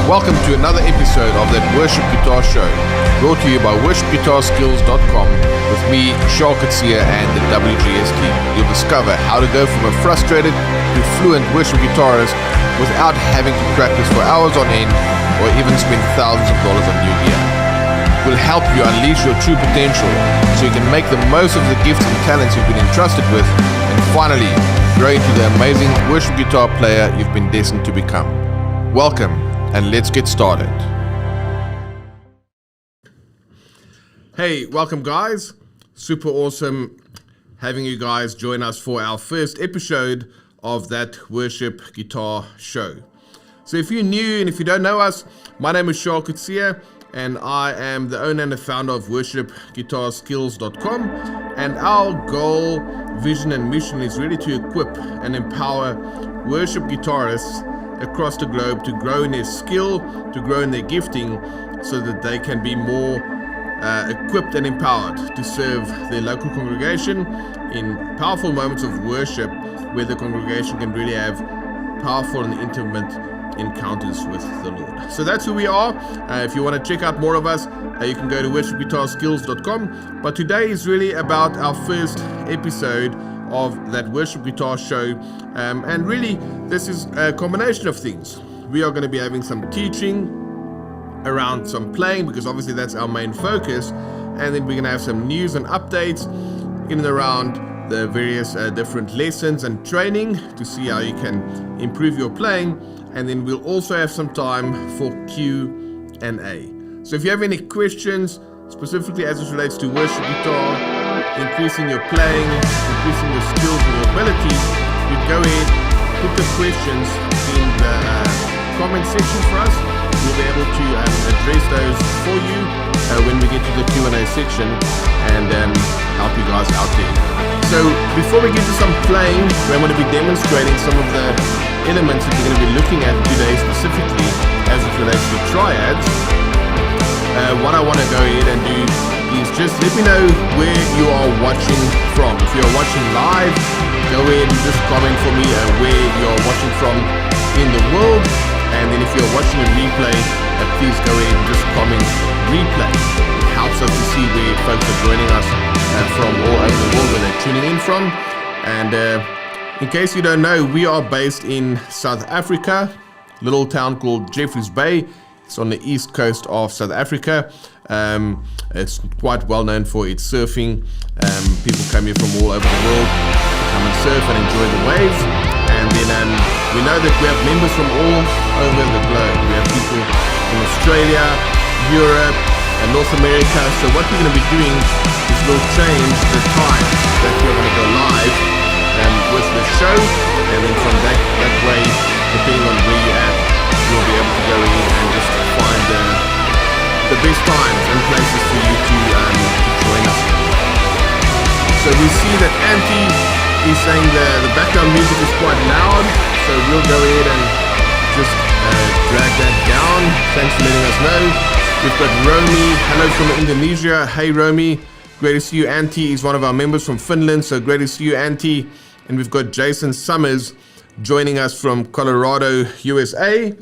Welcome to another episode of that Worship Guitar Show, brought to you by worshipguitarskills.com with me, Charl and the WGS team. You'll discover how to go from a frustrated to fluent worship guitarist without having to practice for hours on end or even spend thousands of dollars on new gear. We'll help you unleash your true potential so you can make the most of the gifts and talents you've been entrusted with, and finally grow into the amazing worship guitar player you've been destined to become. Welcome, and let's get started. Hey, welcome guys. Super awesome having you guys join us for our first episode of that Worship Guitar Show. So if you're new and if you don't know us, my name is Charl and I am the owner and the founder of worshipguitarskills.com, and our goal, vision and mission is really to equip and empower worship guitarists across the globe to grow in their skill, to grow in their gifting, so that they can be more equipped and empowered to serve their local congregation in powerful moments of worship where the congregation can really have powerful and intimate encounters with the Lord. So that's who we are. If you want to check out more of us, you can go to worshipguitarskills.com. But today is really about our first episode of that Worship Guitar Show, and really this is a combination of things. We are going to be having some teaching around some playing, because obviously that's our main focus, and then we're going to have some news and updates in and around the various different lessons and training to see how you can improve your playing, and then we'll also have some time for Q&A. So if you have any questions specifically as it relates to worship guitar, increasing your playing, increasing your skills and your abilities, you go ahead, put the questions in the comment section for us. We'll be able to address those for you when we get to the Q&A section, and help you guys out there. So before we get to some playing, we're going to be demonstrating some of the elements that we're going to be looking at today, specifically as it relates to triads. What I want to go ahead and do is just let me know where you are watching from. If you're watching live, go ahead and just comment for me where you're watching from in the world. And then if you're watching a replay, please go ahead and just comment replay. It helps us to see where folks are joining us from all over the world, where they're tuning in from. And in case you don't know, we are based in South Africa, a little town called Jeffreys Bay. It's on the east coast of South Africa. It's quite well known for its surfing. People come here from all over the world to come and surf and enjoy the waves. And then we know that we have members from all over the globe. We have people from Australia, Europe, and North America. So what we're going to be doing is we'll change the time that we're going to go live with the show. And then from that way, depending on where you're at, you'll be able to go in and just find the best times and places for you to join us. So we see that Auntie is saying the background music is quite loud, so we'll go ahead and just drag that down. Thanks for letting us know. We've got Romy, hello from Indonesia. Hey Romy, great to see you. Auntie is one of our members from Finland, so great to see you, Auntie. And we've got Jason Summers joining us from Colorado, USA.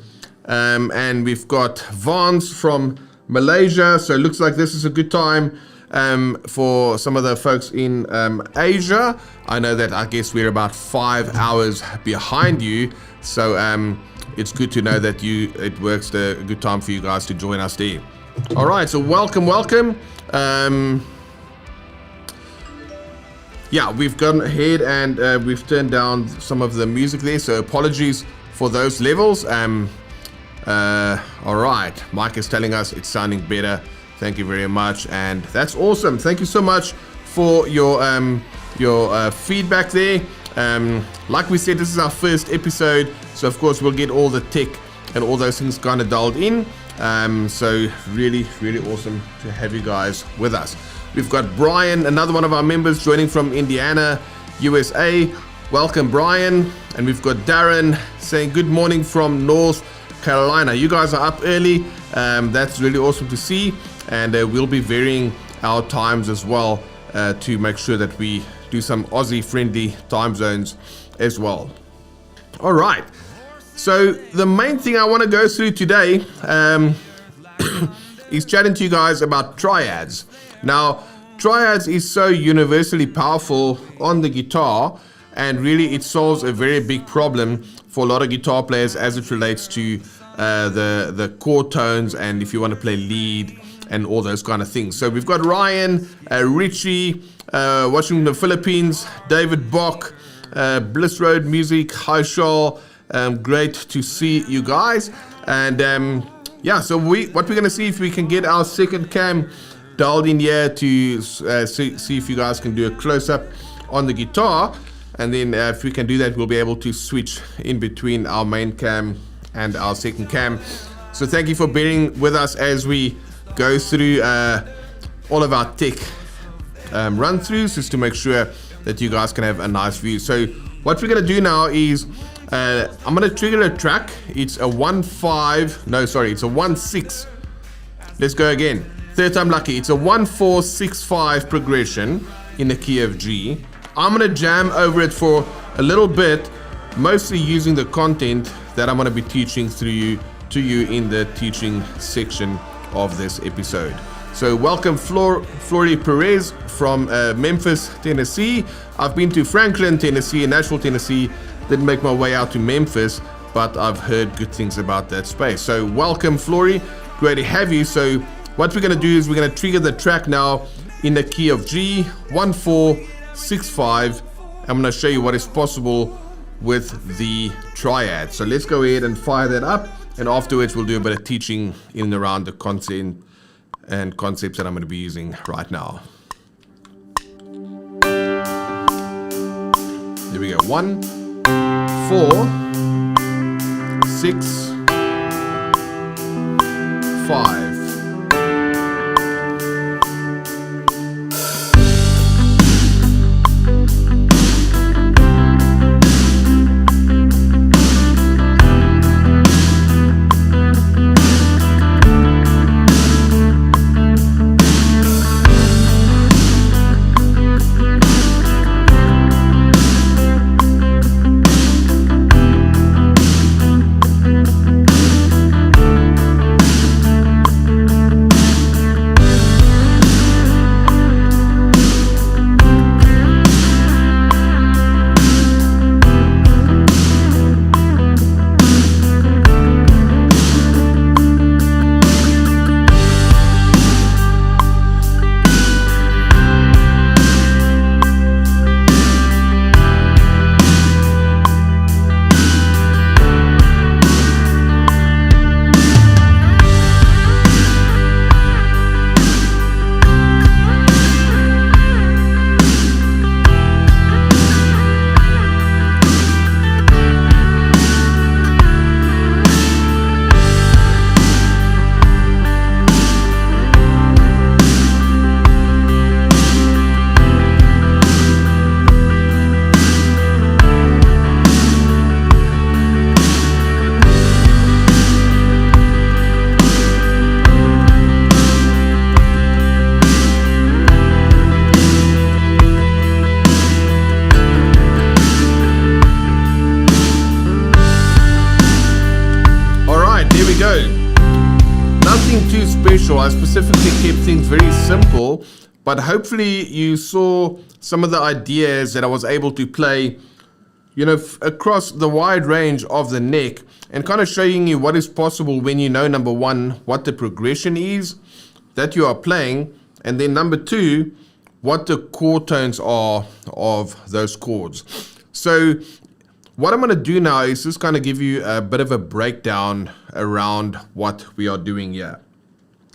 And we've got Vance from Malaysia, so it looks like this is a good time for some of the folks in Asia. I know that I guess we're about 5 hours behind you, so it's good to know that it works a good time for you guys to join us there. All right, so welcome. Yeah, we've gone ahead and we've turned down some of the music there, so apologies for those levels. All right, Mike is telling us it's sounding better. Thank you very much, and that's awesome. Thank you so much for your feedback there. Like we said, this is our first episode, so of course we'll get all the tech and all those things kind of dialed in. So really awesome to have you guys with us. We've got Brian, another one of our members, joining from Indiana, USA. Welcome, Brian. And we've got Darren saying good morning from North Carolina. You guys are up early. That's really awesome to see. And we'll be varying our times as well to make sure that we do some Aussie friendly time zones as well. All right. So the main thing I want to go through today is chatting to you guys about triads. Now, triads is so universally powerful on the guitar, and really it solves a very big problem for a lot of guitar players as it relates to the chord tones, and if you want to play lead and all those kind of things. So we've got Ryan, Richie, watching from the Philippines, David Bock, Bliss Road Music, hi Charl, great to see you guys. And yeah, so what we're going to see if we can get our second cam dialed in here to see if you guys can do a close-up on the guitar, and then if we can do that, we'll be able to switch in between our main cam and our second cam. So thank you for bearing with us as we go through all of our tech run-throughs, just to make sure that you guys can have a nice view. So what we're going to do now is I'm going to trigger a track. It's a 1-5, no sorry, it's a 1-6. Let's go again, third time lucky. It's a 1-4-6-5 progression in the key of G. I'm going to jam over it for a little bit, mostly using the content that I'm going to be teaching to you in the teaching section of this episode. So welcome Flory Perez from Memphis, Tennessee. I've been to Franklin, Tennessee, and Nashville, Tennessee. Didn't make my way out to Memphis, but I've heard good things about that space. So welcome Flory, great to have you. So what we're going to do is we're going to trigger the track now in the key of G, 1-4-6-5. I'm going to show you what is possible with the triad. So let's go ahead and fire that up, and afterwards we'll do a bit of teaching in and around the content and concepts that I'm going to be using right now. Here we go. 1, 4, 6, 5. Nothing too special. I specifically kept things very simple, but hopefully you saw some of the ideas that I was able to play, you know, across the wide range of the neck, and kind of showing you what is possible when you know, number one, what the progression is that you are playing, and then number two, what the chord tones are of those chords. So what I'm going to do now is just kind of give you a bit of a breakdown around what we are doing here.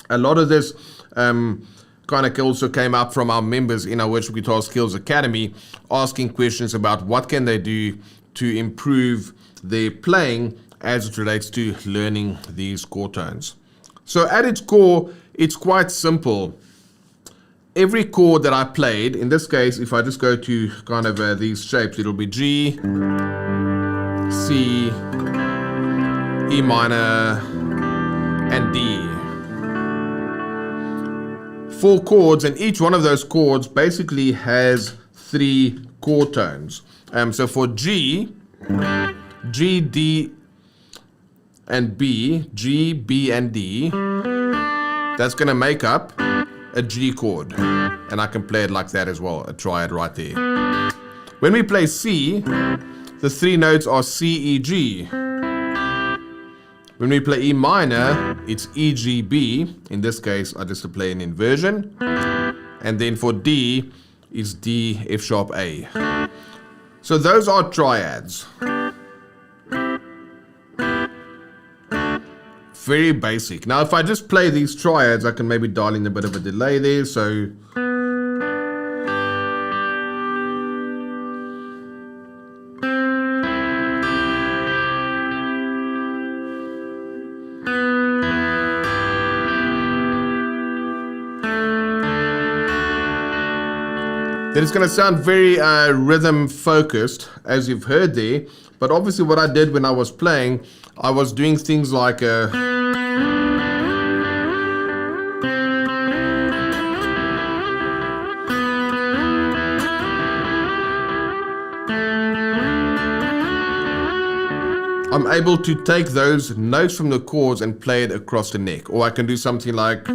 A lot of this kind of also came up from our members in our Virtual Guitar Skills Academy, asking questions about what can they do to improve their playing as it relates to learning these chord tones. So at its core, it's quite simple. Every chord that I played, in this case, if I just go to kind of these shapes, it'll be G, C, E minor, and D. 4 chords, and each one of those chords basically has 3 chord tones. So for G, G, D, and B, G, B, and D, that's going to make up a G chord. And I can play it like that as well, a triad right there. When we play C, the three notes are C, E, G. When we play E minor, it's E, G, B. In this case, I just play an inversion. And then for D, it's D, F sharp, A. So those are triads. Very basic. Now, if I just play these triads, I can maybe dial in a bit of a delay there. So then it's going to sound very rhythm focused, as you've heard there. But obviously what I did when I was playing, I was doing things like I'm able to take those notes from the chords and play it across the neck. Or I can do something like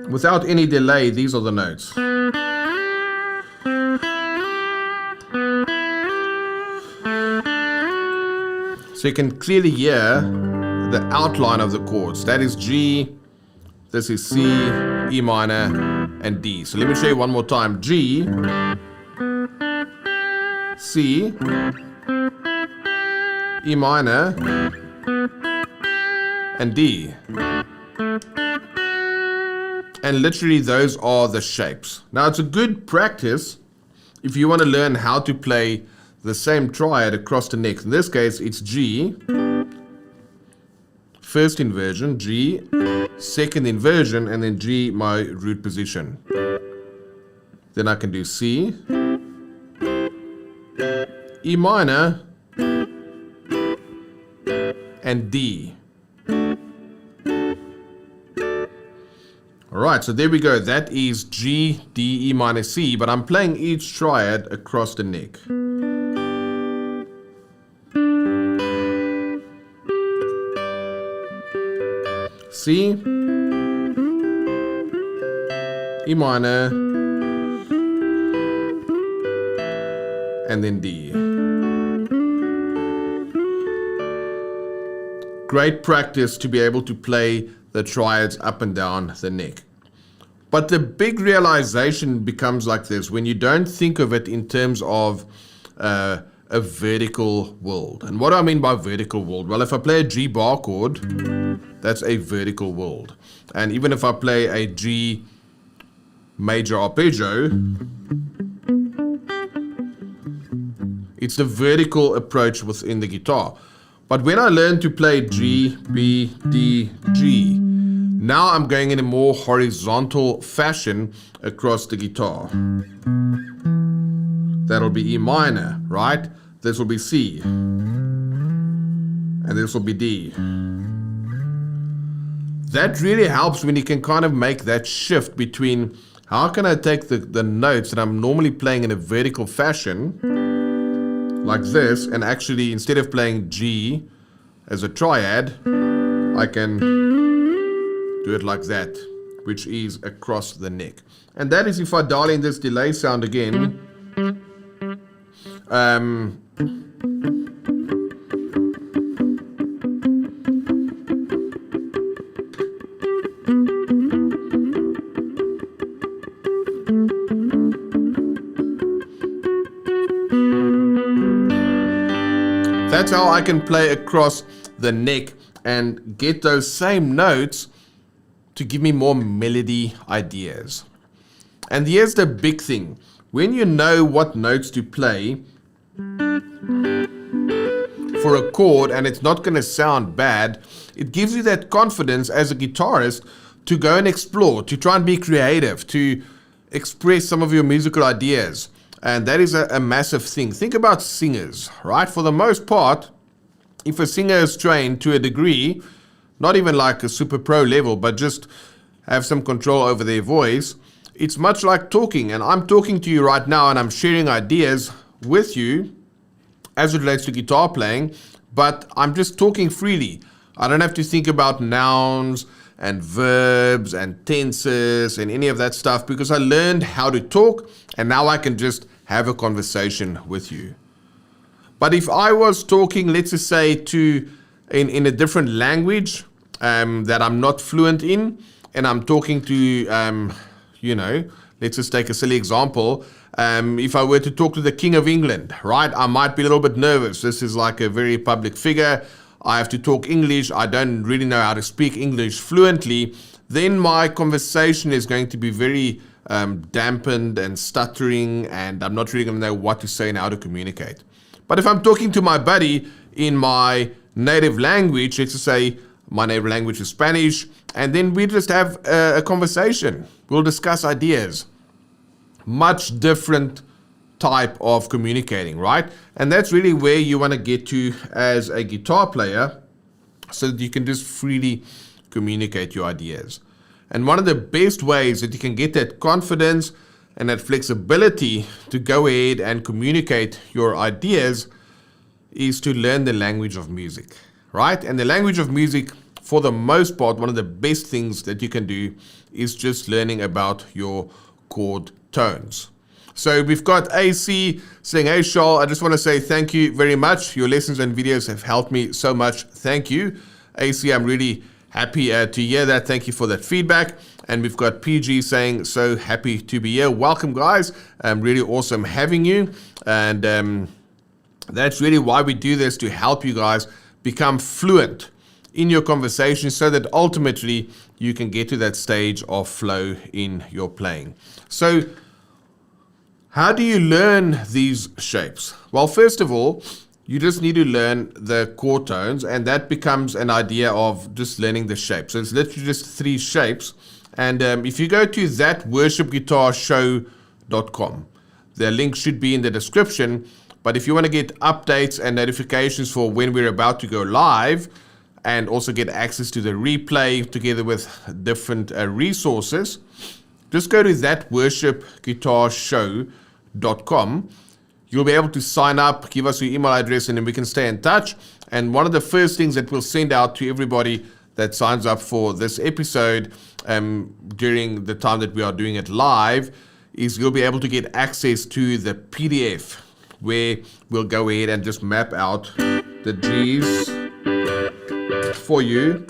without any delay. These are the notes. So you can clearly hear the outline of the chords. That is G, this is C, E minor, and D. So let me show you one more time. G, C, E minor, and D. And literally those are the shapes. Now it's a good practice if you want to learn how to play the same triad across the neck. In this case, it's G, first inversion, G, second inversion, and then G, my root position. Then I can do C, E minor, and D. Alright, so there we go. That is G, D, E minor, C, but I'm playing each triad across the neck. C, E minor, and then D. Great practice to be able to play the triads up and down the neck. But the big realization becomes like this when you don't think of it in terms of a vertical world. And what do I mean by vertical world? Well, if I play a G bar chord, that's a vertical world. And even if I play a G major arpeggio, it's the vertical approach within the guitar. But when I learn to play G, B, D, G, now I'm going in a more horizontal fashion across the guitar. That'll be E minor, right? This will be C. And this will be D. That really helps when you can kind of make that shift between how can I take the notes that I'm normally playing in a vertical fashion, like this, and actually instead of playing G as a triad, I can do it like that, which is across the neck. And that is if I dial in this delay sound again. That's how I can play across the neck and get those same notes to give me more melody ideas. And here's the big thing. When you know what notes to play for a chord and it's not going to sound bad, it gives you that confidence as a guitarist to go and explore, to try and be creative, to express some of your musical ideas. And that is a massive thing. Think about singers, right? For the most part, if a singer is trained to a degree, not even like a super pro level, but just have some control over their voice, it's much like talking. And I'm talking to you right now and I'm sharing ideas with you as it relates to guitar playing, but I'm just talking freely. I don't have to think about nouns and verbs and tenses and any of that stuff because I learned how to talk and now I can just have a conversation with you. But if I was talking, let's just say, in a different language that I'm not fluent in, and I'm talking to, let's just take a silly example. If I were to talk to the King of England, right, I might be a little bit nervous. This is like a very public figure. I have to talk English. I don't really know how to speak English fluently. Then my conversation is going to be very dampened and stuttering, and I'm not really going to know what to say and how to communicate. But if I'm talking to my buddy in my native language, let's just say my native language is Spanish, and then we just have a conversation. We'll discuss ideas. Much different type of communicating, right? And that's really where you want to get to as a guitar player so that you can just freely communicate your ideas. And one of the best ways that you can get that confidence and that flexibility to go ahead and communicate your ideas is to learn the language of music, right? And the language of music, for the most part, one of the best things that you can do is just learning about your chord tones. So we've got AC saying, hey Charl, I just want to say thank you very much. Your lessons and videos have helped me so much. Thank you. AC, I'm really happy to hear that. Thank you for that feedback. And we've got PG saying, so happy to be here. Welcome, guys. Really awesome having you. And that's really why we do this, to help you guys become fluent in your conversation so that ultimately you can get to that stage of flow in your playing. So how do you learn these shapes? Well, first of all, you just need to learn the chord tones, and that becomes an idea of just learning the shape. So it's literally just 3 shapes. And if you go to thatworshipguitarshow.com, the link should be in the description. But if you want to get updates and notifications for when we're about to go live, and also get access to the replay together with different resources, just go to thatworshipguitarshow.com. You'll be able to sign up, give us your email address, and then we can stay in touch. And one of the first things that we'll send out to everybody that signs up for this episode during the time that we are doing it live is you'll be able to get access to the PDF where we'll go ahead and just map out the G's for you,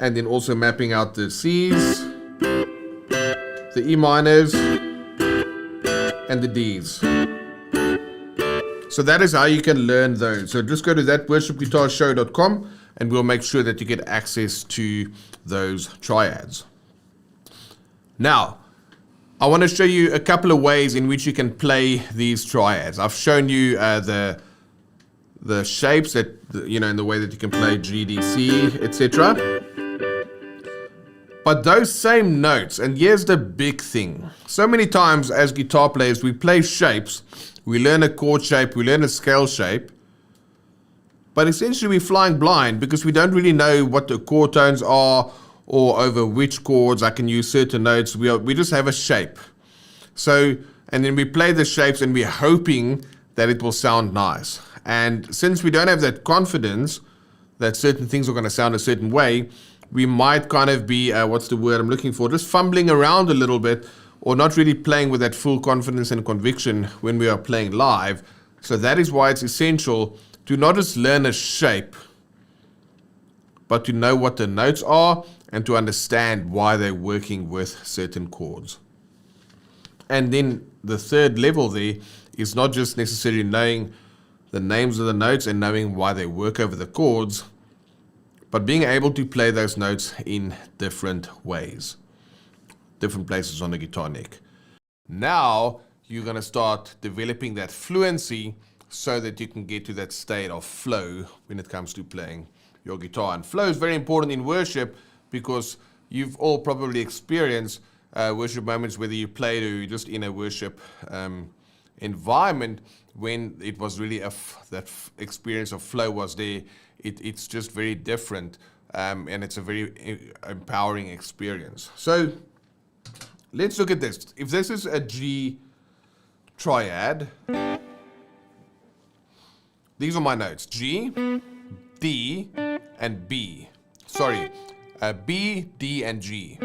and then also mapping out the C's, the E minors, and the D's. So that is how you can learn those. So just go to thatworshipguitarshow.com and we'll make sure that you get access to those triads. Now, I want to show you a couple of ways in which you can play these triads. I've shown you the shapes that, in the way that you can play G, D, C, etc. But those same notes, and here's the big thing. So many times as guitar players, we play shapes, we learn a chord shape, we learn a scale shape, but essentially we're flying blind because we don't really know what the chord tones are or over which chords I can use certain notes. We just have a shape. So, and then we play the shapes and we're hoping that it will sound nice. And since we don't have that confidence that certain things are going to sound a certain way, we might kind of be, what's the word I'm looking for, just fumbling around a little bit or not really playing with that full confidence and conviction when we are playing live. So that is why it's essential to not just learn a shape, but to know what the notes are and to understand why they're working with certain chords. And then the third level there is not just necessarily knowing the names of the notes and knowing why they work over the chords, but being able to play those notes in different ways, different places on the guitar neck. Now you're going to start developing that fluency so that you can get to that state of flow when it comes to playing your guitar. And flow is very important in worship because you've all probably experienced worship moments, whether you played or you're just in a worship environment, when it was really that experience of flow was there, it's just very different, and it's a very empowering experience. So let's look at this. If this is a G triad, these are my notes: G, D, and B. Sorry, B, D, and G.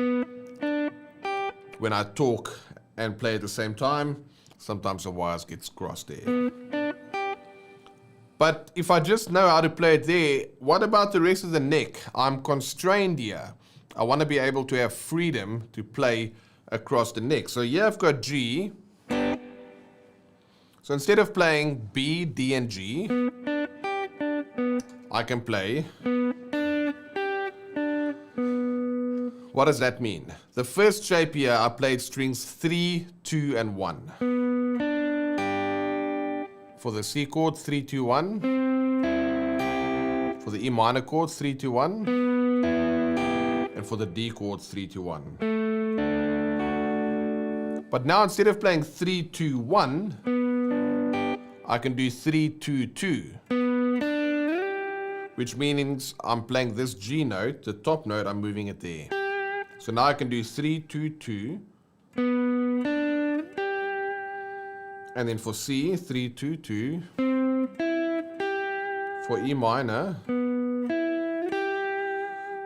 When I talk and play at the same time, sometimes the wires get crossed there. But if I just know how to play it there, what about the rest of the neck? I'm constrained here. I want to be able to have freedom to play across the neck. So here I've got G. So instead of playing B, D, and G, I can play. What does that mean? The first shape here, I played strings 3, 2, and 1. For the C chord, 3, 2, 1. For the E minor chord, 3, 2, 1. And for the D chord, 3, 2, 1. But now instead of playing 3, 2, 1, I can do 3, 2, 2. Which means I'm playing this G note, the top note, I'm moving it there. So now I can do 3, 2, 2. And then for C, 3, 2, 2. For E minor.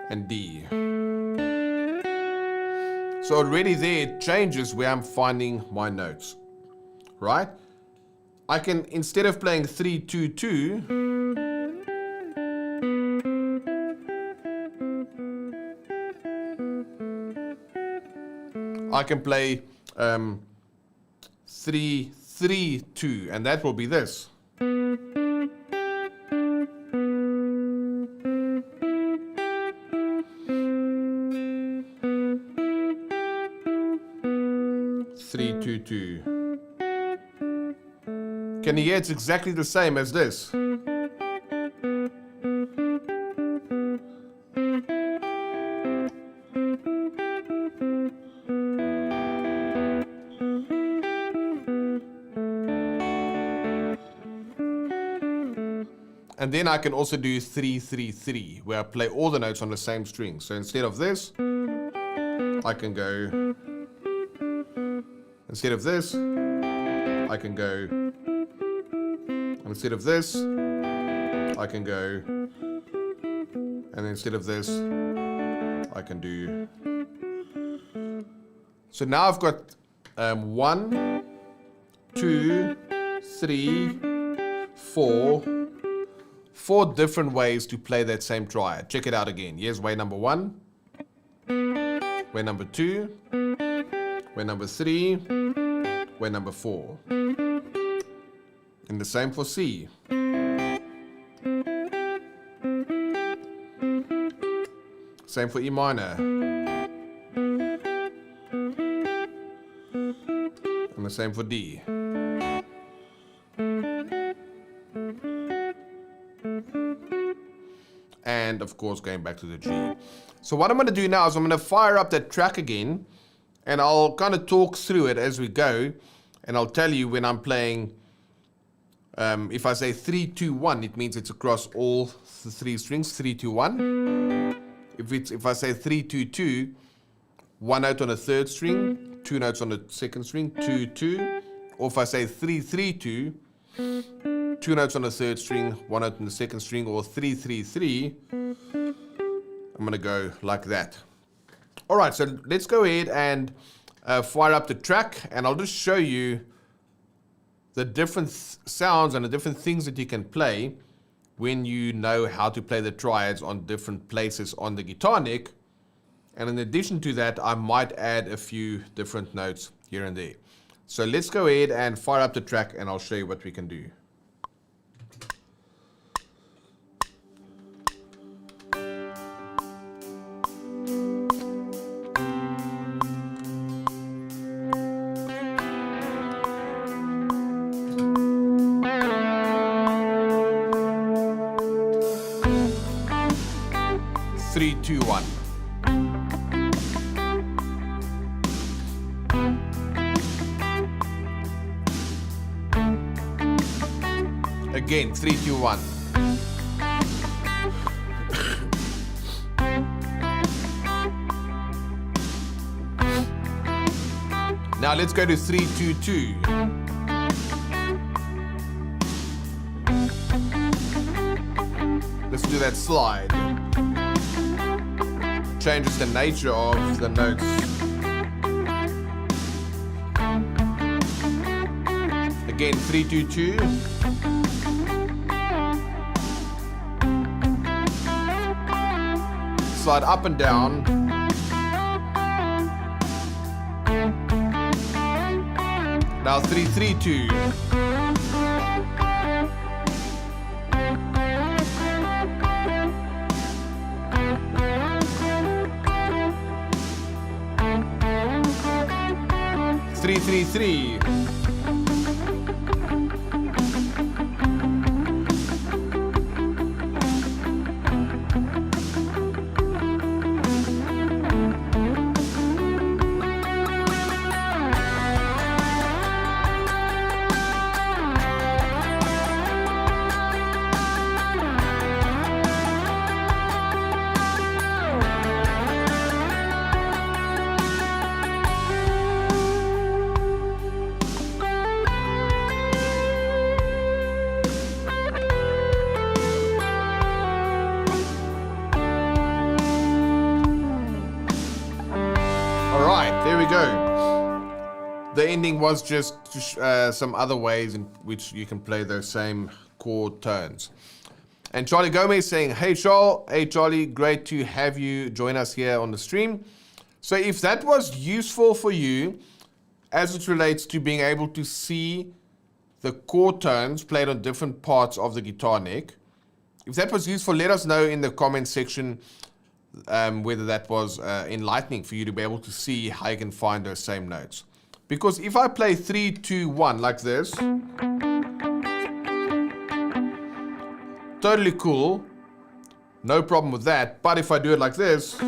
And D. So already there it changes where I'm finding my notes. Right? I can, instead of playing 3, 2, 2, I can play 3, 3, 2, and that will be this. Three, 2, 2. Can you hear it's exactly the same as this? And then I can also do 3, 3, 3, where I play all the notes on the same string. So instead of this, I can go. Instead of this, I can go. Instead of this, I can go. And instead of this, I can do. So now I've got 1, 2, 3, 4. 4 different ways to play that same triad. Check it out again. Here's way number 1, way number 2, way number 3, way number 4. And the same for C. Same for E minor. And the same for D. And of course going back to the G. So what I'm going to do now is I'm going to fire up that track again, and I'll kind of talk through it as we go, and I'll tell you when I'm playing. If I say 3, 2, 1, it means it's across all 3 strings. 3, 2, 1. If I say 3, 2, 2, 1 note on the 3rd string, 2 notes on the 2nd string, 2, 2. Or if I say 3, 3, 2, 2 notes on the 3rd string, 1 note on the 2nd string, or 3, 3, 3. I'm going to go like that. All right, so let's go ahead and fire up the track, and I'll just show you the different sounds and the different things that you can play when you know how to play the triads on different places on the guitar neck. And in addition to that, I might add a few different notes here and there. So let's go ahead and fire up the track, and I'll show you what we can do. Three, two, one. Again, 3, 2, 1. Now let's go to 3, 2, 2. Let's do that slide. Changes the nature of the notes. Again, 3, 2, 2. Slide up and down. Now 3, 3, 2. Three, three, three. There we go. The ending was just some other ways in which you can play those same chord tones. And Charlie Gomez saying, hey Charl, hey Charlie, great to have you join us here on the stream. So if that was useful for you as it relates to being able to see the chord tones played on different parts of the guitar neck, if that was useful, let us know in the comment section whether that was enlightening for you to be able to see how you can find those same notes. Because if I play 3, 2, 1 like this, totally cool, no problem with that. But if I do it like this,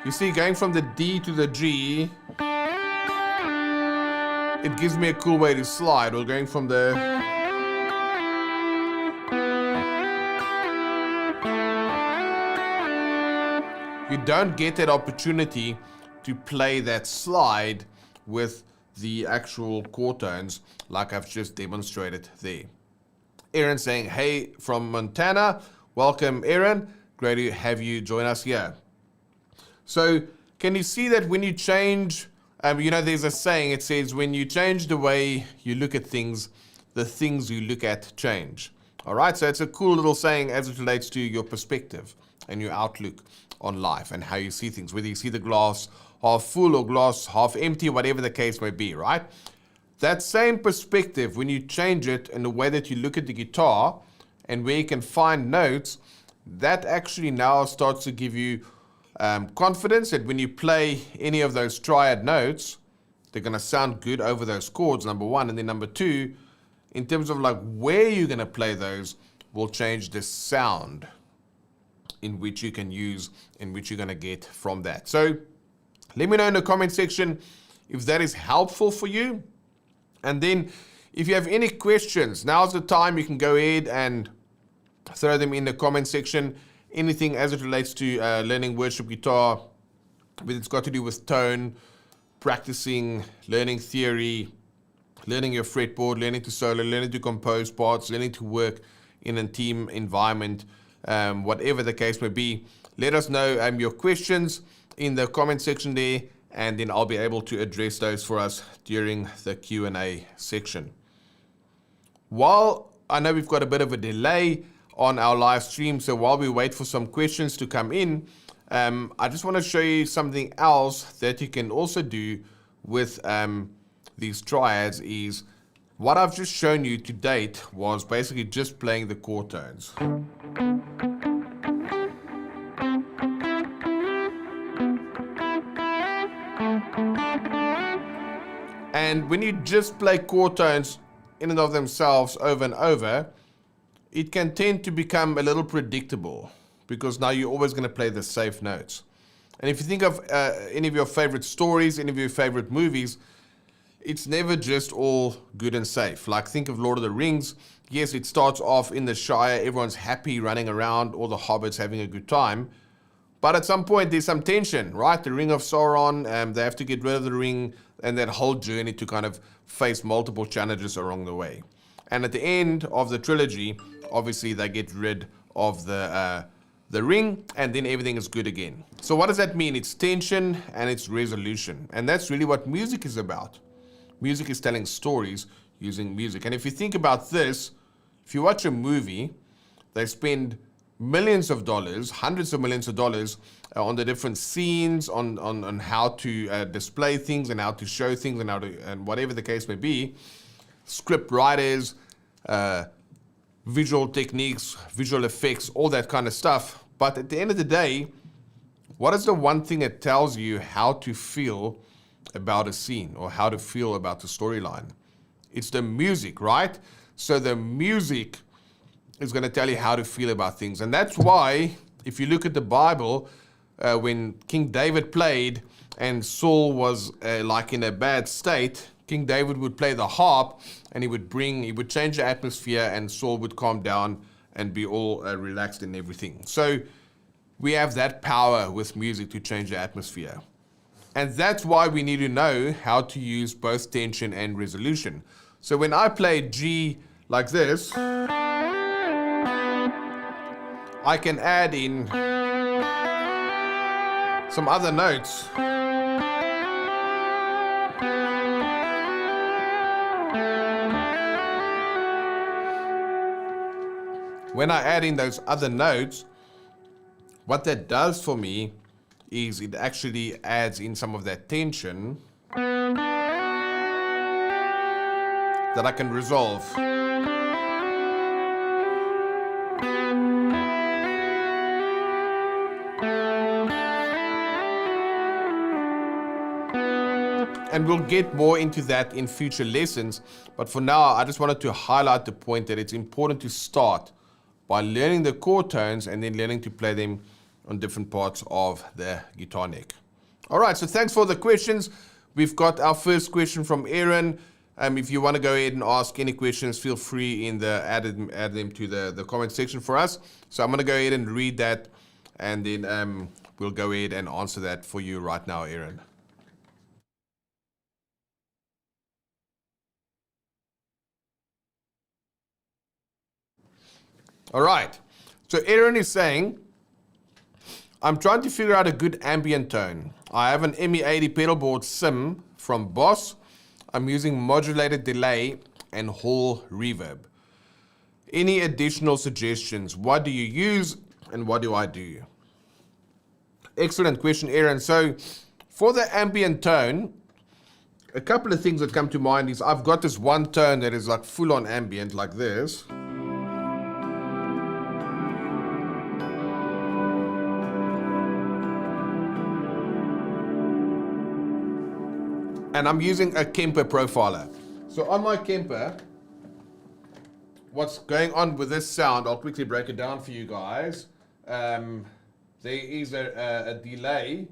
you see, going from the D to the G, it gives me a cool way to slide, or going from the you don't get that opportunity to play that slide with the actual chord tones like I've just demonstrated there. Aaron saying, hey from Montana, welcome Aaron, great to have you join us here. So can you see that when you change, there's a saying, it says when you change the way you look at things, the things you look at change. All right, so it's a cool little saying as it relates to your perspective and your outlook on life and how you see things, whether you see the glass half full or glass half empty, whatever the case may be, right? That same perspective, when you change it in the way that you look at the guitar and where you can find notes, that actually now starts to give you confidence that when you play any of those triad notes, they're going to sound good over those chords, number one. And then number two, in terms of like where you're going to play those, will change the sound in which you can use, in which you're going to get from that. So let me know in the comment section if that is helpful for you. And then if you have any questions, now's the time. You can go ahead and throw them in the comment section. Anything as it relates to learning worship guitar, whether it's got to do with tone, practicing, learning theory, learning your fretboard, learning to solo, learning to compose parts, learning to work in a team environment, whatever the case may be, let us know your questions in the comment section there, and then I'll be able to address those for us during the Q&A section. While I know we've got a bit of a delay on our live stream, so while we wait for some questions to come in, I just want to show you something else that you can also do with these triads. Is what I've just shown you to date was basically just playing the chord tones. And when you just play chord tones in and of themselves over and over, it can tend to become a little predictable because now you're always going to play the safe notes. And if you think of any of your favorite stories, any of your favorite movies, it's never just all good and safe. Like, think of Lord of the Rings. Yes, it starts off in the Shire, everyone's happy running around, all the hobbits having a good time. But at some point, there's some tension, right? The Ring of Sauron, they have to get rid of the ring, and that whole journey to kind of face multiple challenges along the way. And at the end of the trilogy, obviously, they get rid of the ring, and then everything is good again. So what does that mean? It's tension and it's resolution. And that's really what music is about. Music is telling stories using music. And if you think about this, if you watch a movie, they spend millions of dollars, hundreds of millions of dollars on the different scenes, on how to display things and how to show things and how to, and whatever the case may be. Script writers, visual techniques, visual effects, all that kind of stuff. But at the end of the day, what is the one thing that tells you how to feel about a scene or how to feel about the storyline? It's the music, right? So the music is going to tell you how to feel about things. And that's why, if you look at the Bible, when King David played and Saul was like in a bad state, King David would play the harp and he would change the atmosphere, and Saul would calm down and be all relaxed and everything. So we have that power with music to change the atmosphere. And that's why we need to know how to use both tension and resolution. So when I play G like this, I can add in some other notes. When I add in those other notes, what that does for me is it actually adds in some of that tension that I can resolve. And we'll get more into that in future lessons. But for now, I just wanted to highlight the point that it's important to start by learning the chord tones and then learning to play them on different parts of the guitar neck. All right, so thanks for the questions. We've got our first question from Aaron. If you want to go ahead and ask any questions, feel free in the add them to the comment section for us. So I'm going to go ahead and read that, and then we'll go ahead and answer that for you right now, Aaron. All right, so Aaron is saying, I'm trying to figure out a good ambient tone. I have an ME80 pedal board sim from Boss. I'm using modulated delay and hall reverb. Any additional suggestions? What do you use and what do I do? Excellent question, Aaron. So for the ambient tone, a couple of things that come to mind is I've got this one tone that is like full on ambient like this. And I'm using a Kemper profiler. So on my Kemper, what's going on with this sound, I'll quickly break it down for you guys. There is a delay,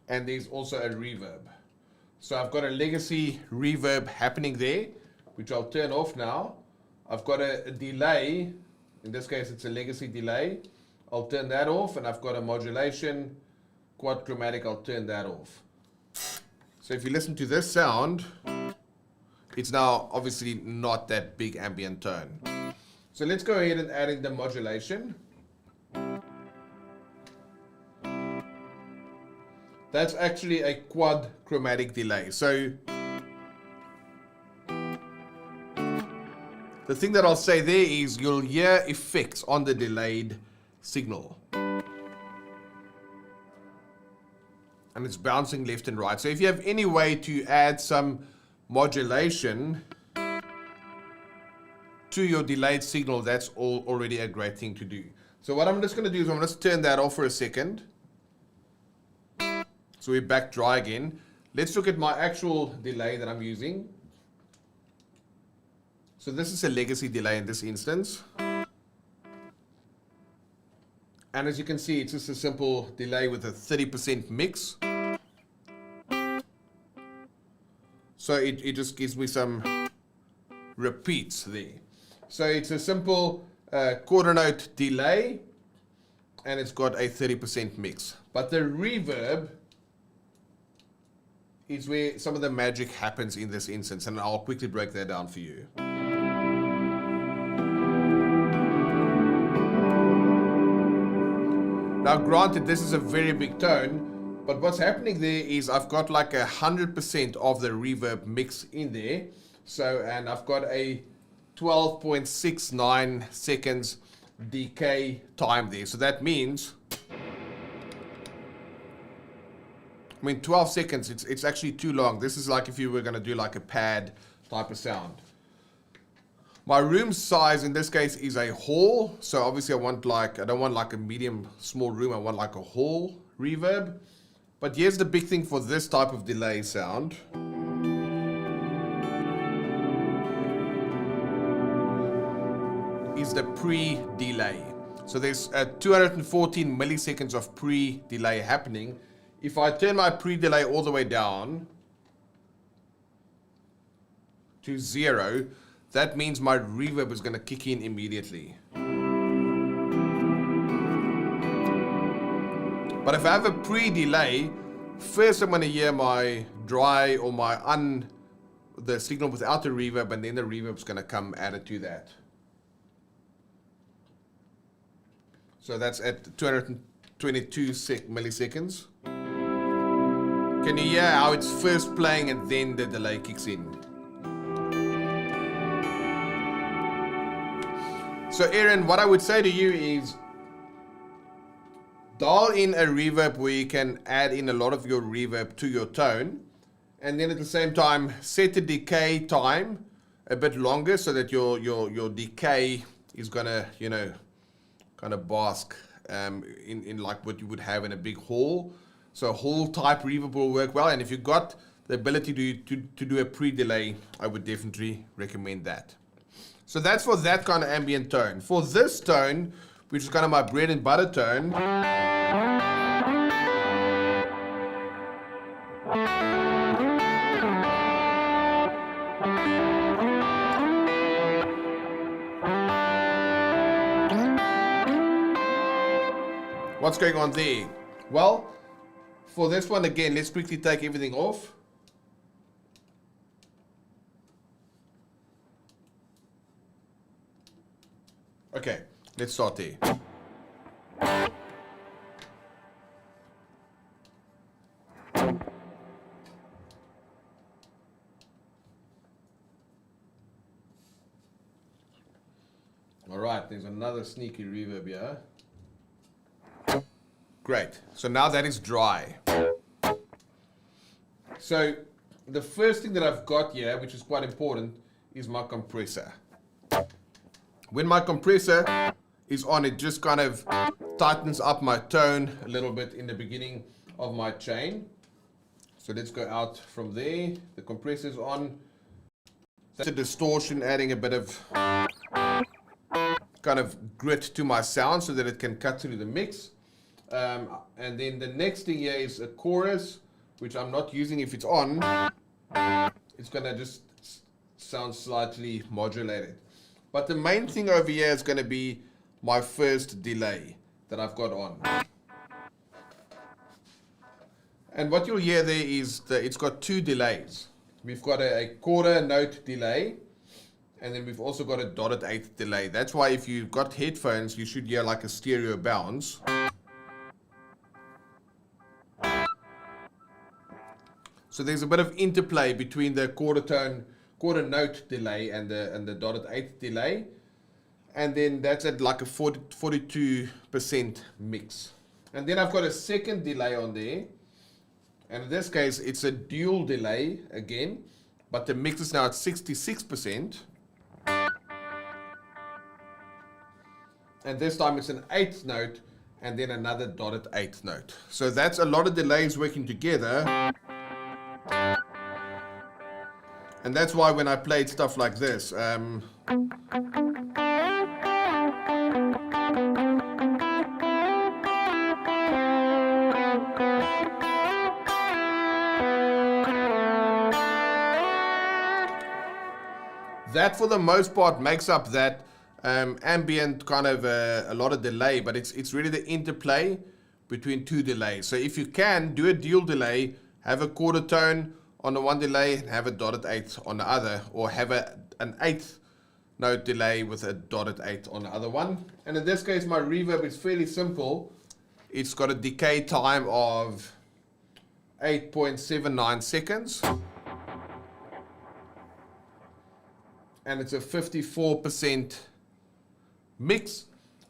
and there's also a reverb. So I've got a legacy reverb happening there, which I'll turn off now. I've got a delay, in this case it's a legacy delay. I'll turn that off, and I've got a modulation, quad chromatic, I'll turn that off. So if you listen to this sound, it's now obviously not that big ambient tone. So let's go ahead and add in the modulation. That's actually a quad chromatic delay. So the thing that I'll say there is you'll hear effects on the delayed signal. And it's bouncing left and right. So if you have any way to add some modulation to your delayed signal, that's already a great thing to do. So what I'm just going to do is I'm going to turn that off for a second. So we're back dry again. Let's look at my actual delay that I'm using. So this is a legacy delay in this instance. And as you can see, it's just a simple delay with a 30% mix. So it just gives me some repeats there. So it's a simple quarter note delay, and it's got a 30% mix. But the reverb is where some of the magic happens in this instance, and I'll quickly break that down for you. Now granted, this is a very big tone, but what's happening there is I've got like 100% of the reverb mix in there. So, and I've got a 12.69 seconds decay time there. So that means, 12 seconds, it's actually too long. This is like if you were going to do like a pad type of sound. My room size in this case is a hall. So obviously I don't want like a medium small room. I want like a hall reverb. But here's the big thing for this type of delay sound. Is the pre-delay. So there's 214 milliseconds of pre-delay happening. If I turn my pre-delay all the way down to 0, that means my reverb is going to kick in immediately. But if I have a pre-delay, first I'm going to hear my dry or the signal without the reverb, and then the reverb is going to come added to that. So that's at 222 milliseconds. Can you hear how it's first playing and then the delay kicks in? So Aaron, what I would say to you is dial in a reverb where you can add in a lot of your reverb to your tone, and then at the same time set the decay time a bit longer so that your decay is gonna, kind of bask in like what you would have in a big hall. So hall type reverb will work well, and if you've got the ability to do a pre-delay, I would definitely recommend that. So that's for that kind of ambient tone. For this tone, which is kind of my bread and butter tone, what's going on there? Well, for this one again, let's quickly take everything off. Okay, let's start there. All right, there's another sneaky reverb here. Great, so now that is dry. So the first thing that I've got here, which is quite important, is my compressor. When my compressor is on, it just kind of tightens up my tone a little bit in the beginning of my chain. So let's go out from there. The compressor's on. That's a distortion, adding a bit of kind of grit to my sound so that it can cut through the mix. And then the next thing here is a chorus, which I'm not using if it's on. It's going to just sound slightly modulated. But the main thing over here is going to be my first delay that I've got on. And what you'll hear there is that it's got two delays. We've got a quarter note delay, and then we've also got a dotted eighth delay. That's why if you've got headphones, you should hear like a stereo bounce. So there's a bit of interplay between the quarter note delay and the dotted eighth delay, and then that's at like a 42% mix. And then I've got a second delay on there, and in this case it's a dual delay again, but the mix is now at 66%, and this time it's an eighth note and then another dotted eighth note. So that's a lot of delays working together. And that's why when I played stuff like this, that for the most part makes up that ambient kind of a lot of delay, but it's really the interplay between two delays. So if you can, do a dual delay, have a quarter tone on the one delay and have a dotted eighth on the other, or have an eighth note delay with a dotted eighth on the other one. And in this case, my reverb is fairly simple. It's got a decay time of 8.79 seconds. And it's a 54% mix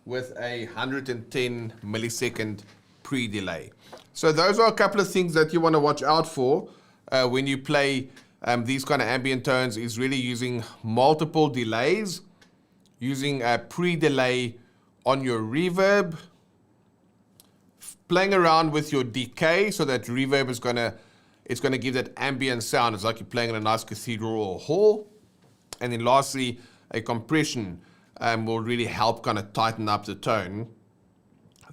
with a 110 millisecond pre-delay. So those are a couple of things that you want to watch out for when you play these kind of ambient tones, is really using multiple delays, using a pre-delay on your reverb, playing around with your decay so that reverb is it's gonna give that ambient sound. It's like you're playing in a nice cathedral or hall. And then lastly, a compression will really help kind of tighten up the tone.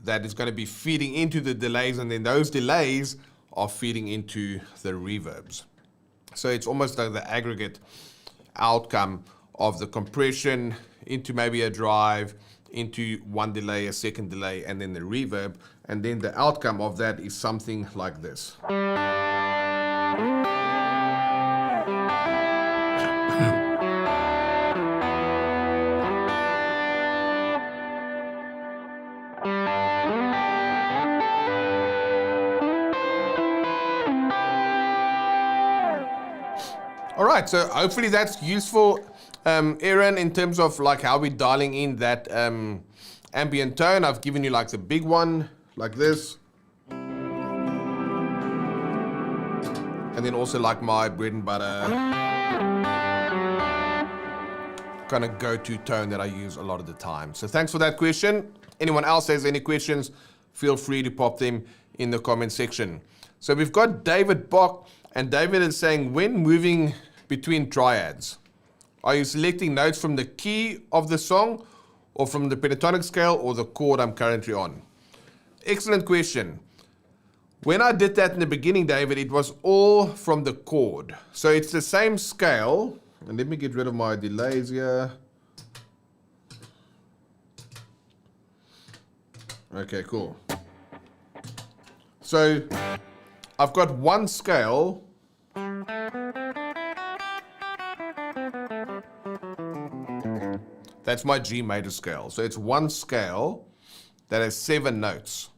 That is going to be feeding into the delays, and then those delays are feeding into the reverbs. So it's almost like the aggregate outcome of the compression into maybe a drive, into one delay, a second delay, and then the reverb. And then the outcome of that is something like this. All right, so hopefully that's useful, Aaron, in terms of like how we're dialing in that ambient tone. I've given you like the big one, like this. And then also like my bread and butter kind of go-to tone that I use a lot of the time. So thanks for that question. Anyone else has any questions, feel free to pop them in the comment section. So we've got David Bock, and David is saying, when moving between triads, are you selecting notes from the key of the song or from the pentatonic scale or the chord I'm currently on? Excellent question. When I did that in the beginning, David, it was all from the chord. So it's the same scale. And let me get rid of my delays here. Okay, cool. So I've got one scale. That's my G major scale. So it's one scale that has 7 notes.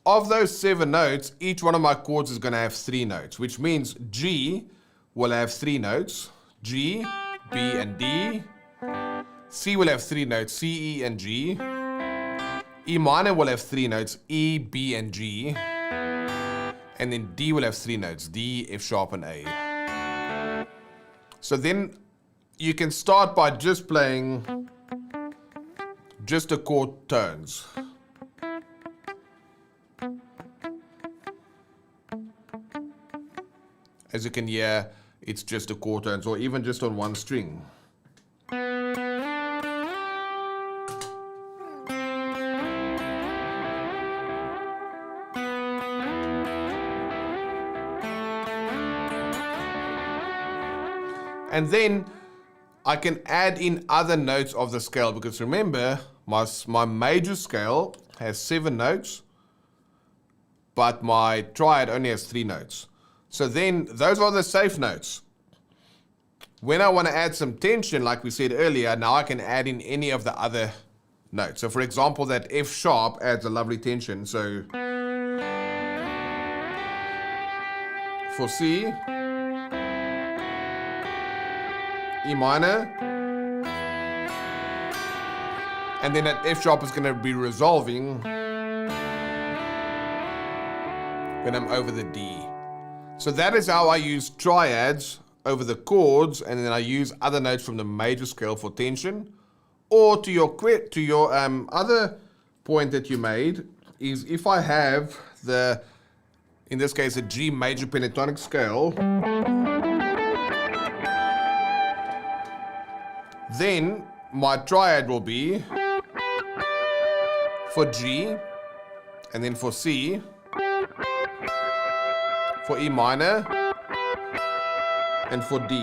Of those 7 notes, each one of my chords is going to have 3 notes, which means G will have 3 notes, G, B, and D. C will have 3 notes, C, E, and G. E minor will have 3 notes, E, B, and G. And then D will have 3 notes, D, F sharp, and A. So then you can start by just playing just the chord tones. As you can hear, it's just the chord tones, or even just on one string. And then I can add in other notes of the scale, because remember, my major scale has 7 notes, but my triad only has 3 notes. So then those are the safe notes. When I want to add some tension, like we said earlier, now I can add in any of the other notes. So for example, that F sharp adds a lovely tension. So for C, E minor, and then that F sharp is going to be resolving when I'm over the D. So that is how I use triads over the chords, and then I use other notes from the major scale for tension. Or to your other point that you made, is if I have in this case, a G major pentatonic scale, then my triad will be for G, and then for C, for E minor, and for D.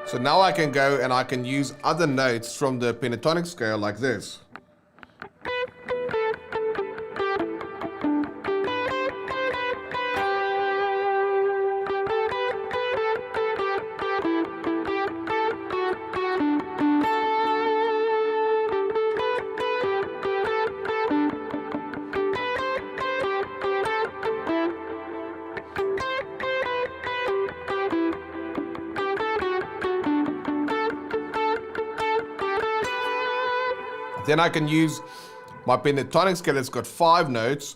So now I can go and I can use other notes from the pentatonic scale like this. Then I can use my pentatonic scale that's got 5 notes,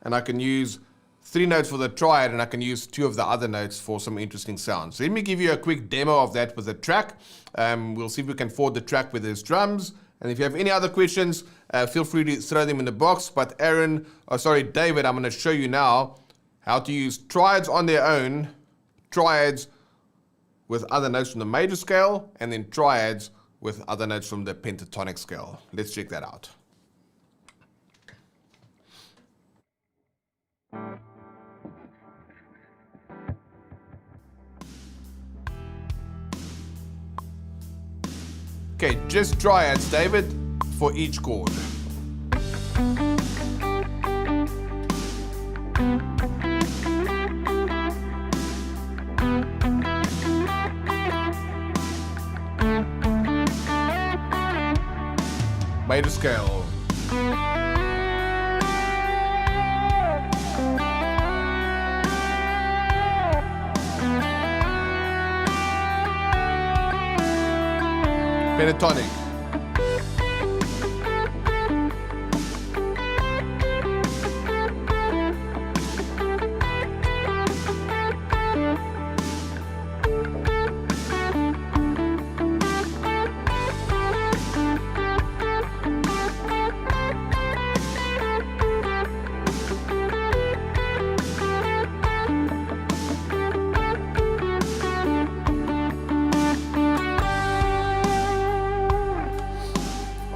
and I can use 3 notes for the triad, and I can use 2 of the other notes for some interesting sounds. So let me give you a quick demo of that with the track. We'll see if we can forward the track with his drums. And if you have any other questions, feel free to throw them in the box. But David, I'm going to show you now how to use triads on their own, triads with other notes from the major scale, and then triads with other notes from the pentatonic scale. Let's check that out. Okay, just triads, David, for each chord. Major scale. Pentatonic.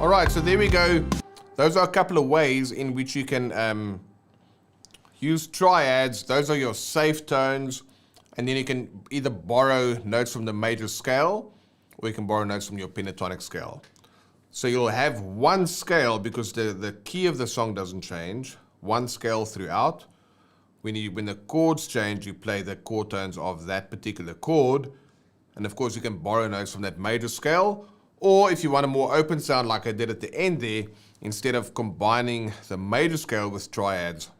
Alright, so there we go. Those are a couple of ways in which you can use triads. Those are your safe tones. And then you can either borrow notes from the major scale, or you can borrow notes from your pentatonic scale. So you'll have one scale because the key of the song doesn't change. One scale throughout. When the chords change, you play the chord tones of that particular chord. And of course, you can borrow notes from that major scale. Or if you want a more open sound like I did at the end there, instead of combining the major scale with triads,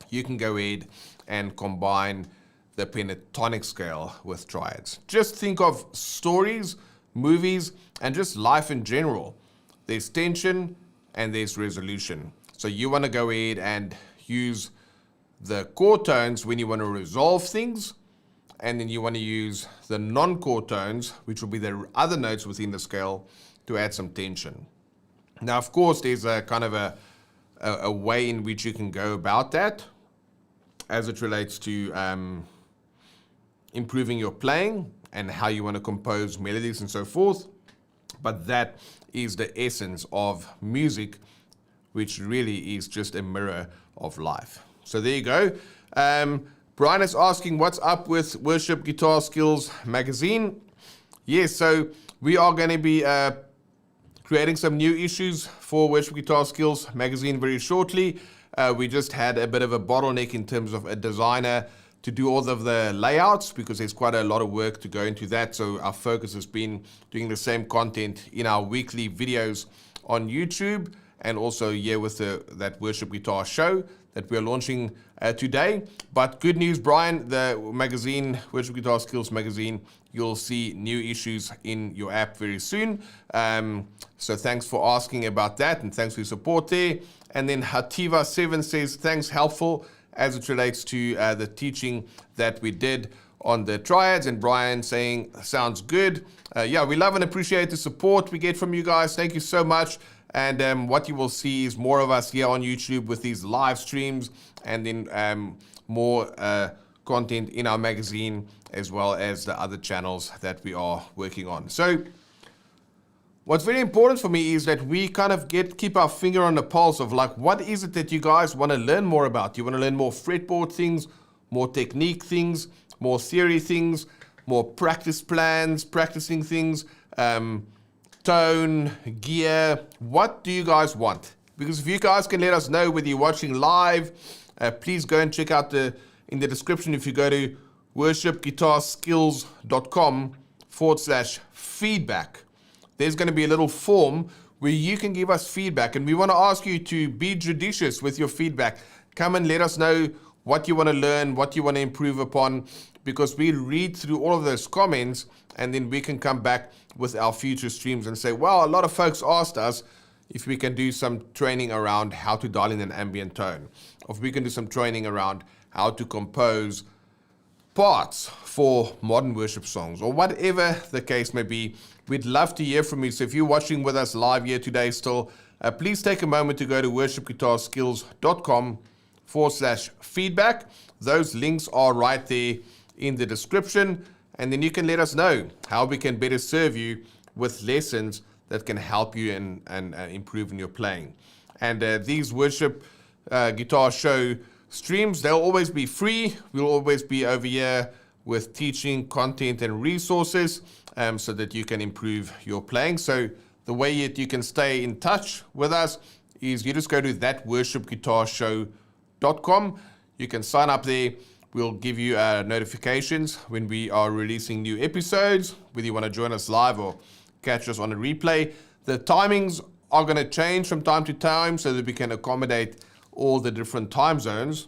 you can go ahead and combine the pentatonic scale with triads. Just think of stories, movies, and just life in general. There's tension and there's resolution. So you want to go ahead and use the chord tones when you want to resolve things, and then you want to use the non-chord tones, which will be the other notes within the scale, to add some tension. Now, of course, there's a kind of a way in which you can go about that as it relates to improving your playing and how you want to compose melodies and so forth. But that is the essence of music, which really is just a mirror of life. So there you go. Brian is asking, what's up with Worship Guitar Skills magazine? Yes, so we are going to be creating some new issues for Worship Guitar Skills magazine very shortly. We just had a bit of a bottleneck in terms of a designer to do all of the layouts, because there's quite a lot of work to go into that. So our focus has been doing the same content in our weekly videos on YouTube, and also here with that Worship Guitar show that we're launching today. But good news, Brian, the magazine, Worship Guitar Skills magazine, you'll see new issues in your app very soon. So thanks for asking about that, and thanks for your support there. And then Hativa7 says, thanks, helpful as it relates to the teaching that we did on the triads. And Brian saying, sounds good. Yeah, we love and appreciate the support we get from you guys. Thank you so much. And what you will see is more of us here on YouTube with these live streams, and then more content in our magazine, as well as the other channels that we are working on. So what's very important for me is that we kind of keep our finger on the pulse of, like, what is it that you guys want to learn more about? Do you want to learn more fretboard things, more technique things, more theory things, more practice plans, practicing things, tone, gear? What do you guys want? Because if you guys can let us know whether you're watching live, please go and check out in the description. If you go to worshipguitarskills.com/feedback, there's going to be a little form where you can give us feedback, and we want to ask you to be judicious with your feedback. Come and let us know what you want to learn, what you want to improve upon, because we read through all of those comments, and then we can come back with our future streams and say, well, a lot of folks asked us if we can do some training around how to dial in an ambient tone, or if we can do some training around how to compose parts for modern worship songs, or whatever the case may be. We'd love to hear from you. So if you're watching with us live here today still, please take a moment to go to worshipguitarskills.com/feedback. Those links are right there in the description, and then you can let us know how we can better serve you with lessons that can help you and improve in your playing. And these worship guitar show streams, they'll always be free. We'll always be over here with teaching, content, and resources so that you can improve your playing. So the way that you can stay in touch with us is you just go to thatworshipguitarshow.com. You can sign up there. We'll give you notifications when we are releasing new episodes, whether you want to join us live or catch us on a replay. The timings are going to change from time to time so that we can accommodate all the different time zones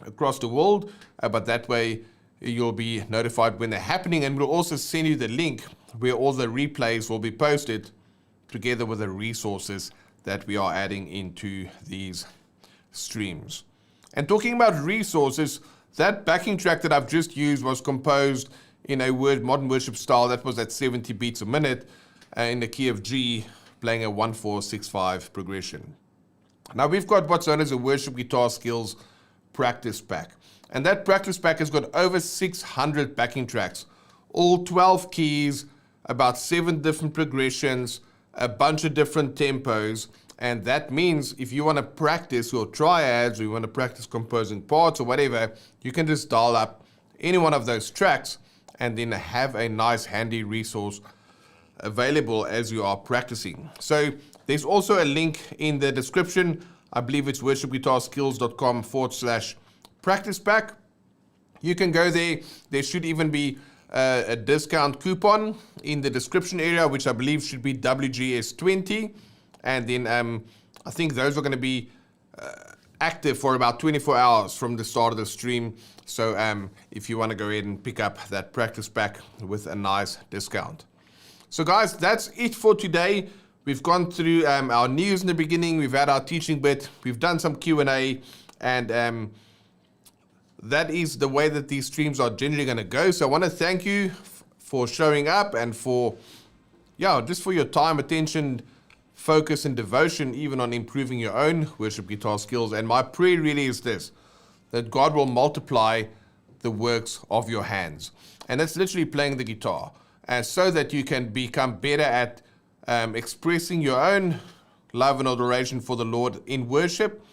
across the world, but that way you'll be notified when they're happening, and we'll also send you the link where all the replays will be posted together with the resources that we are adding into these streams. And talking about resources, that backing track that I've just used was composed in a modern worship style that was at 70 beats a minute in the key of G, playing a 1-4-6-5 progression. Now we've got what's known as a Worship Guitar Skills practice pack. And that practice pack has got over 600 backing tracks, all 12 keys, about 7 different progressions, a bunch of different tempos. And that means if you want to practice your triads, or you want to practice composing parts or whatever, you can just dial up any one of those tracks and then have a nice handy resource available as you are practicing. So there's also a link in the description. I believe it's worshipguitarskills.com/practice pack. You can go there. There should even be a discount coupon in the description area, which I believe should be WGS20. And then I think those are going to be active for about 24 hours from the start of the stream. So if you want to go ahead and pick up that practice pack with a nice discount. So guys, that's it for today. We've gone through our news in the beginning. We've had our teaching bit. We've done some Q&A, and that is the way that these streams are generally going to go. So I want to thank you for showing up and for, just for your time, attention, focus, and devotion, even on improving your own worship guitar skills. And my prayer really is this, that God will multiply the works of your hands. And that's literally playing the guitar, and so that you can become better at expressing your own love and adoration for the Lord in worship,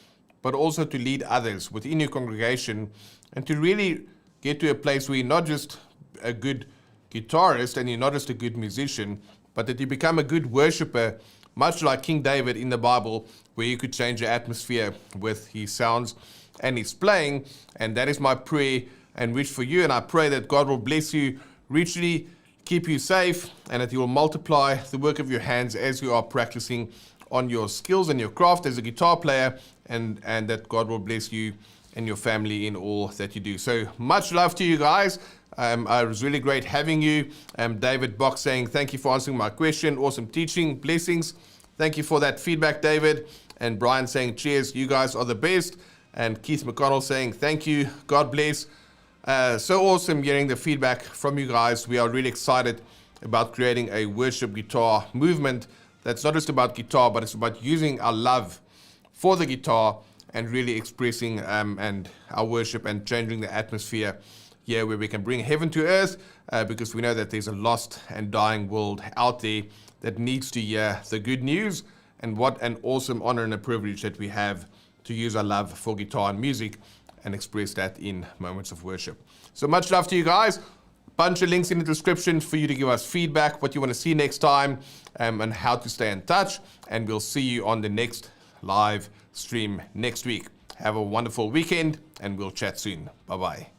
but also to lead others within your congregation, and to really get to a place where you're not just a good guitarist and you're not just a good musician, but that you become a good worshiper, much like King David in the Bible, where you could change the atmosphere with his sounds and his playing. And that is my prayer and wish for you. And I pray that God will bless you richly, keep you safe, and that He will multiply the work of your hands as you are practicing on your skills and your craft as a guitar player, and that God will bless you and your family in all that you do. So much love to you guys. It was really great having you. David Box saying, thank you for answering my question. Awesome teaching. Blessings. Thank you for that feedback, David. And Brian saying, cheers. You guys are the best. And Keith McConnell saying, thank you. God bless. So awesome hearing the feedback from you guys. We are really excited about creating a worship guitar movement that's not just about guitar, but it's about using our love for the guitar and really expressing and our worship and changing the atmosphere here, where we can bring heaven to earth, because we know that there's a lost and dying world out there that needs to hear the good news. And what an awesome honor and a privilege that we have to use our love for guitar and music and express that in moments of worship. So much love to you guys. Bunch of links in the description for you to give us feedback, what you want to see next time, and how to stay in touch. And we'll see you on the next live stream next week. Have a wonderful weekend, and we'll chat soon. Bye-bye.